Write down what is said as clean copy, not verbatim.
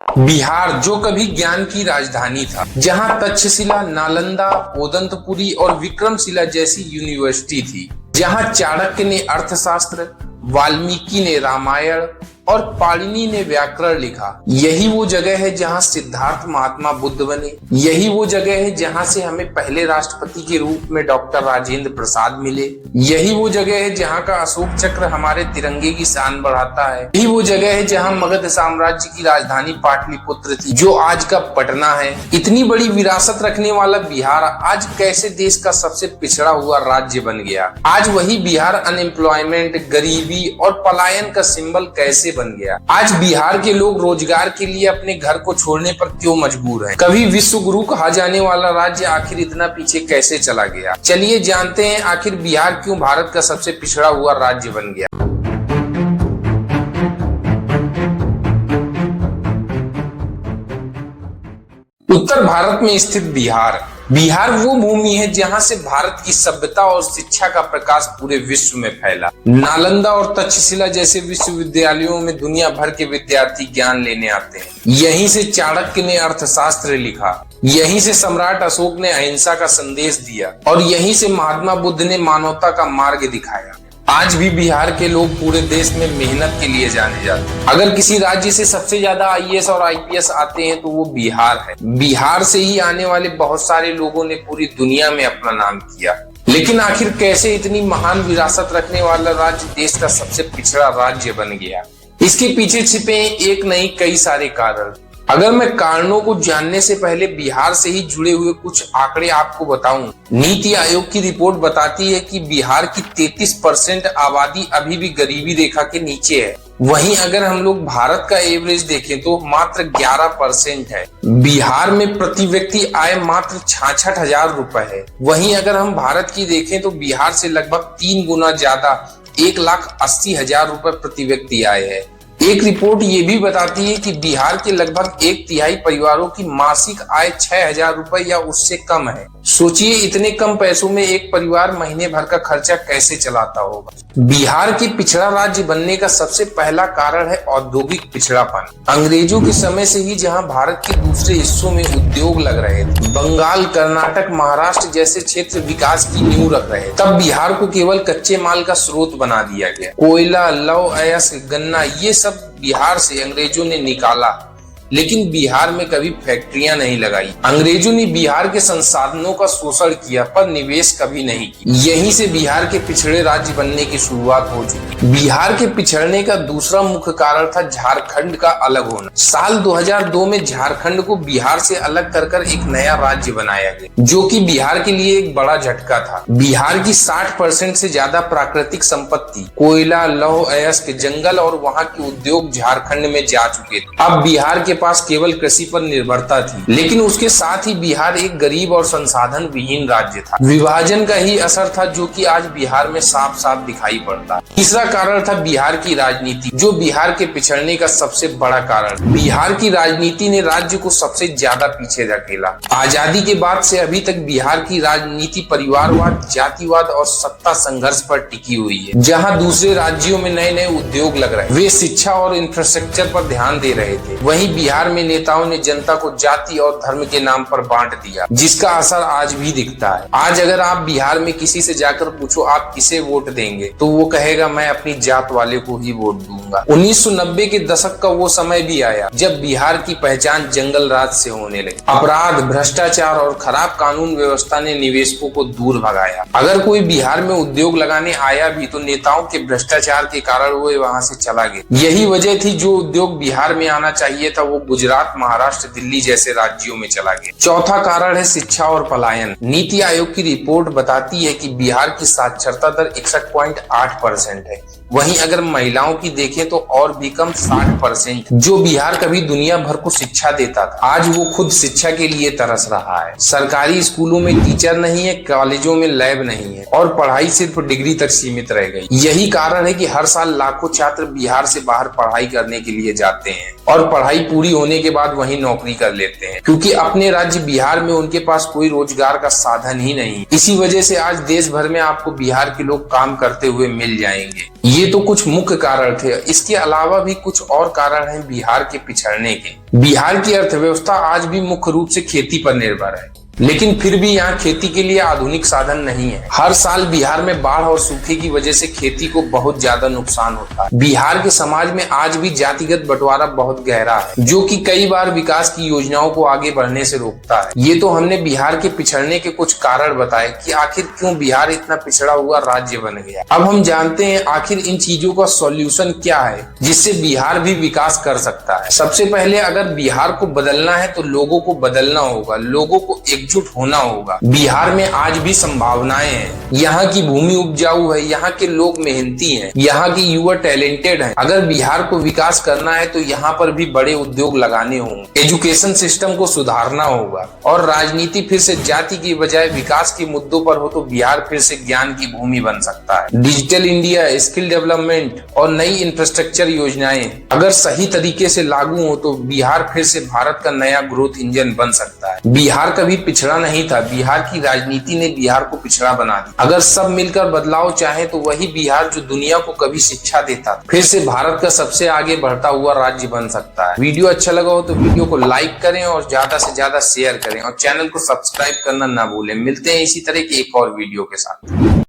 बिहार जो कभी ज्ञान की राजधानी था, जहां तक्षशिला, नालंदा, ओदंतपुरी और विक्रमशिला जैसी यूनिवर्सिटी थी, जहां चाणक्य ने अर्थशास्त्र, वाल्मीकि ने रामायण और पाणिनि ने व्याकरण लिखा। यही वो जगह है जहां सिद्धार्थ महात्मा बुद्ध बने। यही वो जगह है जहां से हमें पहले राष्ट्रपति के रूप में डॉक्टर राजेंद्र प्रसाद मिले। यही वो जगह है जहां का अशोक चक्र हमारे तिरंगे की शान बढ़ाता है। यही वो जगह है जहां मगध साम्राज्य की राजधानी पाटलिपुत्र थी, जो आज का पटना है। इतनी बड़ी विरासत रखने वाला बिहार आज कैसे देश का सबसे पिछड़ा हुआ राज्य बन गया? आज वही बिहार अनएम्प्लॉयमेंट, गरीबी और पलायन का सिंबल कैसे बन गया? आज बिहार के लोग रोजगार के लिए अपने घर को छोड़ने पर क्यों मजबूर हैं? कभी विश्व गुरु कहा जाने वाला राज्य आखिर इतना पीछे कैसे चला गया? चलिए जानते हैं आखिर बिहार क्यों भारत का सबसे पिछड़ा हुआ राज्य बन गया। उत्तर भारत में स्थित बिहार वो भूमि है जहां से भारत की सभ्यता और शिक्षा का प्रकाश पूरे विश्व में फैला। नालंदा और तक्षशिला जैसे विश्वविद्यालयों में दुनिया भर के विद्यार्थी ज्ञान लेने आते हैं। यहीं से चाणक्य ने अर्थशास्त्र लिखा, यहीं से सम्राट अशोक ने अहिंसा का संदेश दिया और यहीं से महात्मा बुद्ध ने मानवता का मार्ग दिखाया। आज भी बिहार के लोग पूरे देश में मेहनत के लिए जाने जाते हैं। अगर किसी राज्य से सबसे ज्यादा आईएएस और आईपीएस आते हैं तो वो बिहार है। बिहार से ही आने वाले बहुत सारे लोगों ने पूरी दुनिया में अपना नाम किया। लेकिन आखिर कैसे इतनी महान विरासत रखने वाला राज्य देश का सबसे पिछड़ा राज्य बन गया? इसके पीछे छिपे एक नहीं कई सारे कारण। अगर मैं कारणों को जानने से पहले बिहार से ही जुड़े हुए कुछ आंकड़े आपको बताऊं, नीति आयोग की रिपोर्ट बताती है कि बिहार की 33% आबादी अभी भी गरीबी रेखा के नीचे है। वहीं अगर हम लोग भारत का एवरेज देखें तो मात्र 11% है। बिहार में प्रति व्यक्ति आय मात्र 66,000 रुपए है। वहीं अगर हम भारत की देखें तो बिहार से लगभग 3 गुना ज्यादा 1,80,000 रुपए प्रति व्यक्ति आय है। एक रिपोर्ट ये भी बताती है कि बिहार के लगभग 1/3 परिवारों की मासिक आय 6,000 रुपए या उससे कम है। सोचिए इतने कम पैसों में एक परिवार महीने भर का खर्चा कैसे चलाता होगा। बिहार के पिछड़ा राज्य बनने का सबसे पहला कारण है औद्योगिक पिछड़ापन। अंग्रेजों के समय से ही जहां भारत के दूसरे हिस्सों में उद्योग लग रहे थे, बंगाल, कर्नाटक, महाराष्ट्र जैसे क्षेत्र विकास की नींव रख रहे, तब बिहार को केवल कच्चे माल का स्रोत बना दिया गया। कोयला, लौह अयस्क, गन्ना, ये सब बिहार से अंग्रेजों ने निकाला, लेकिन बिहार में कभी फैक्ट्रियां नहीं लगाई। अंग्रेजों ने बिहार के संसाधनों का शोषण किया पर निवेश कभी नहीं किया। यहीं से बिहार के पिछड़े राज्य बनने की शुरुआत हो चुकी। बिहार के पिछड़ने का दूसरा मुख्य कारण था झारखंड का अलग होना। साल 2002 में झारखंड को बिहार से अलग कर एक नया राज्य बनाया गया, जो कि बिहार के लिए एक बड़ा झटका था। बिहार की 60% से ज्यादा प्राकृतिक संपत्ति, कोयला, लौह अयस्क, जंगल और वहाँ के उद्योग झारखंड में जा चुके थे। अब बिहार के पास केवल कृषि पर निर्भरता थी, लेकिन उसके साथ ही बिहार एक गरीब और संसाधन विहीन राज्य था। विभाजन का ही असर था जो कि आज बिहार में साफ साफ दिखाई पड़ता। तीसरा कारण था बिहार की राजनीति, जो बिहार के पिछड़ने का सबसे बड़ा कारण। बिहार की राजनीति ने राज्य को सबसे ज्यादा पीछे धकेला। आजादी के बाद से अभी तक बिहार की राजनीति परिवारवाद, जातिवाद और सत्ता संघर्ष पर टिकी हुई है। जहाँ दूसरे राज्यों में नए नए उद्योग लग रहे, वे शिक्षा और इंफ्रास्ट्रक्चर पर ध्यान दे रहे थे, वहीं बिहार में नेताओं ने जनता को जाति और धर्म के नाम पर बांट दिया, जिसका असर आज भी दिखता है। आज अगर आप बिहार में किसी से जाकर पूछो आप किसे वोट देंगे, तो वो कहेगा मैं अपनी जात वाले को ही वोट दूंगा। 1990 के दशक का वो समय भी आया जब बिहार की पहचान जंगल राज से होने लगी। अपराध, भ्रष्टाचार और खराब कानून व्यवस्था ने निवेशकों को दूर भगाया। अगर कोई बिहार में उद्योग लगाने आया भी तो नेताओं के भ्रष्टाचार के कारण वो वहां से चला गया। यही वजह थी जो उद्योग बिहार में आना चाहिए था वो गुजरात, महाराष्ट्र, दिल्ली जैसे राज्यों में चला गया। चौथा कारण है शिक्षा और पलायन। नीति आयोग की रिपोर्ट बताती है कि बिहार की साक्षरता दर 61.8% है। वहीं अगर महिलाओं की देखें तो और भी कम 60%। जो बिहार कभी दुनिया भर को शिक्षा देता था, आज वो खुद शिक्षा के लिए तरस रहा है। सरकारी स्कूलों में टीचर नहीं है, कॉलेजों में लैब नहीं है और पढ़ाई सिर्फ डिग्री तक सीमित रह गई। यही कारण है कि हर साल लाखों छात्र बिहार से बाहर पढ़ाई करने के लिए जाते हैं और पढ़ाई पूरी होने के बाद वहीं नौकरी कर लेते हैं, क्योंकि अपने राज्य बिहार में उनके पास कोई रोजगार का साधन ही नहीं। इसी वजह से आज देश भर में आपको बिहार के लोग काम करते हुए मिल जाएंगे। ये तो कुछ मुख्य कारण थे। इसके अलावा भी कुछ और कारण हैं बिहार के पिछड़ने के। बिहार की अर्थव्यवस्था आज भी मुख्य रूप से खेती पर निर्भर है, लेकिन फिर भी यहाँ खेती के लिए आधुनिक साधन नहीं है। हर साल बिहार में बाढ़ और सूखे की वजह से खेती को बहुत ज्यादा नुकसान होता है। बिहार के समाज में आज भी जातिगत बंटवारा बहुत गहरा है, जो कि कई बार विकास की योजनाओं को आगे बढ़ने से रोकता है। ये तो हमने बिहार के पिछड़ने के कुछ कारण बताए कि आखिर क्यों बिहार इतना पिछड़ा हुआ राज्य बन गया। अब हम जानते हैं आखिर इन चीजों का सॉल्यूशन क्या है जिससे बिहार भी विकास कर सकता है। सबसे पहले अगर बिहार को बदलना है तो लोगों को बदलना होगा, लोगों को एकजुट होना होगा। बिहार में आज भी संभावनाएं हैं। यहाँ की भूमि उपजाऊ है, यहाँ के लोग मेहनती हैं, यहाँ की युवा टैलेंटेड हैं। अगर बिहार को विकास करना है तो यहाँ पर भी बड़े उद्योग लगाने होंगे, एजुकेशन सिस्टम को सुधारना होगा और राजनीति फिर से जाति की बजाय विकास के मुद्दों पर हो तो बिहार फिर से ज्ञान की भूमि बन सकता है। डिजिटल इंडिया, स्किल डेवलपमेंट और नई इंफ्रास्ट्रक्चर योजनाएं अगर सही तरीके से लागू हो तो बिहार फिर से भारत का नया ग्रोथ इंजन बन सकता है। बिहार कभी पिछड़ा नहीं था, बिहार की राजनीति ने बिहार को पिछड़ा बना दिया। अगर सब मिलकर बदलाव चाहे तो वही बिहार जो दुनिया को कभी शिक्षा देता फिर से भारत का सबसे आगे बढ़ता हुआ राज्य बन सकता है। वीडियो अच्छा लगा हो तो वीडियो को लाइक करें और ज्यादा से ज्यादा शेयर करें और चैनल को सब्सक्राइब करना ना भूलें। मिलते हैं इसी तरह की एक और वीडियो के साथ।